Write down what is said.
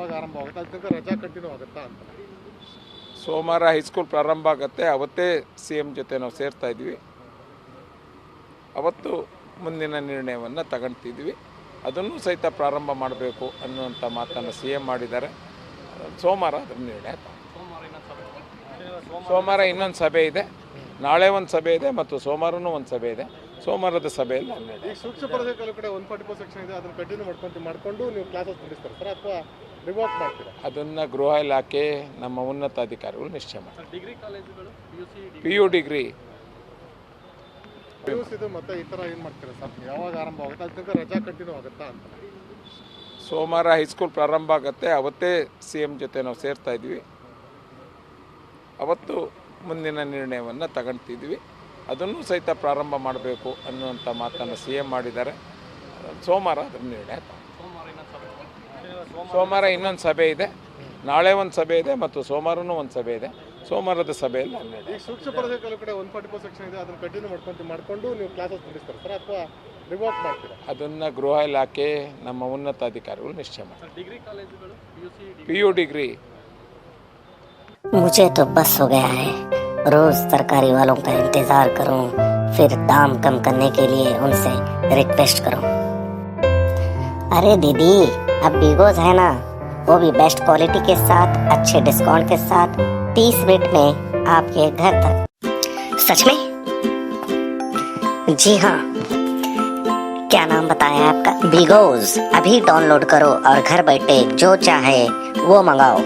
ಯಾವಾಗ ಆರಂಭ ಆಗುತ್ತೆ ಅದಕ್ಕೆ ರಜಾ ಕಂಟಿನ್ಯೂ ಆಗುತ್ತಾ ಅಂತ? ಸೋಮವಾರ ಹೈಸ್ಕೂಲ್ ಪ್ರಾರಂಭ ಆಗುತ್ತೆ. ಅವತ್ತೇ ಸಿ ಎಮ್ ಜೊತೆ ನಾವು ಸೇರ್ತಾ ಇದ್ವಿ. ಅವತ್ತು ಮುಂದಿನ ನಿರ್ಣಯವನ್ನು ತಗೊಳ್ತಿದ್ವಿ. ಅದನ್ನು ಸಹಿತ ಪ್ರಾರಂಭ ಮಾಡಬೇಕು ಅನ್ನುವಂಥ ಮಾತನ್ನು ಸಿ ಎಮ್ ಮಾಡಿದ್ದಾರೆ. ಸೋಮವಾರ ಅದರ ನಿರ್ಣಯ. ಸೋಮವಾರ ಇನ್ನೊಂದು ಸಭೆ ಇದೆ, ನಾಳೆ ಒಂದು ಸಭೆ ಇದೆ ಮತ್ತು ಸೋಮವಾರನೂ ಒಂದು ಸಭೆ ಇದೆ. ಸೋಮವಾರದ ಸಭೆಯಲ್ಲಿ ಈಗ ಸೂಕ್ಷ್ಮ ಪರೀಕ್ಷೆ ಕೆಲವು ಕಡೆ 144 ಸೆಕ್ಷನ್ ಇದೆ, ಅದನ್ನು ಕಂಟಿನ್ಯೂ ಮಾಡಿಕೊಂಡು ನೀವು ಕ್ಲಾಸಸ್ ನಡೆಸ್ತಾರೆ ಸರ್ ಅಥವಾ ರಿವೋಕ್ ಮಾಡ್ತೀರಾ? ಅದನ್ನು ಗೃಹ ಇಲಾಖೆ ನಮ್ಮ ಉನ್ನತ ಅಧಿಕಾರಿಗಳು ನಿಶ್ಚಯ ಮಾಡ್ತಾರೆ. ಡಿಗ್ರಿ ಕಾಲೇಜುಗಳು PU ಡಿಗ್ರಿ ಇದು ಮತ್ತೆ ಈ ಥರ ಏನು ಮಾಡ್ತೀರಾ ಸರ್? ಯಾವಾಗ ಆರಂಭ ಆಗುತ್ತೆ ಅದಕ್ಕೆ ರಜಾ ಕಂಟಿನ್ಯೂ ಆಗುತ್ತಾ ಅಂತ? ಸೋಮವಾರ ಹೈಸ್ಕೂಲ್ ಪ್ರಾರಂಭ ಆಗುತ್ತೆ. ಅವತ್ತೇ ಸಿ ಎಮ್ ಜೊತೆ ನಾವು ಸೇರ್ತಾ ಇದ್ವಿ. ಅವತ್ತು ಮುಂದಿನ ನಿರ್ಣಯವನ್ನು ತಗೊಳ್ತಿದ್ವಿ. ಅದನ್ನು ಸಹಿತ ಪ್ರಾರಂಭ ಮಾಡಬೇಕು ಅನ್ನುವಂಥ ಮಾತನ್ನು ಸಿ ಎಮ್ ಮಾಡಿದ್ದಾರೆ. ಸೋಮವಾರ ಅದರ ನಿರ್ಣಯ. ಸೋಮವಾರ ಇನ್ನೊಂದು ಸಭೆ ಇದೆ, ನಾಳೆ ಒಂದು ಸಭೆ ಇದೆ ಮತ್ತು ಸೋಮವಾರನೂ ಒಂದು ಸಭೆ ಇದೆ. ಸೋಮವಾರದ ಸಭೆಯಲ್ಲಿ ಈಗ ಸೂಕ್ಷ್ಮ ಪರೀಕ್ಷೆ ಕೆಲವು ಕಡೆ 144 ಸೆಕ್ಷನ್ ಇದೆ, ಅದನ್ನು ಕಂಟಿನ್ಯೂ ಮಾಡಿಕೊಂಡು ನೀವು ಕ್ಲಾಸಸ್ ನಡೆಸ್ತಾರೆ ಸರ್ ಅಥವಾ ರಿವೋಕ್ ಮಾಡ್ತೀರಾ? ಅದನ್ನು ಗೃಹ ಇಲಾಖೆ ನಮ್ಮ ಉನ್ನತ ಅಧಿಕಾರಿಗಳು ನಿಶ್ಚಯ ಮಾಡ್ತಾರೆ. ಡಿಗ್ರಿ ಕಾಲೇಜುಗಳು PU ಡಿಗ್ರಿ. मुझे तो बस हो गया है, रोज तरकारी वालों का इंतजार करूं, फिर दाम कम करने के लिए उनसे रिक्वेस्ट करूं। अरे दीदी, अब बिगोज है ना, वो भी बेस्ट क्वालिटी के साथ अच्छे डिस्काउंट के साथ 30 मिनट में आपके घर तक। सच में? जी हाँ। क्या नाम बताया आपका? बिगोज। अभी डाउनलोड करो और घर बैठे जो चाहे वो मंगाओ।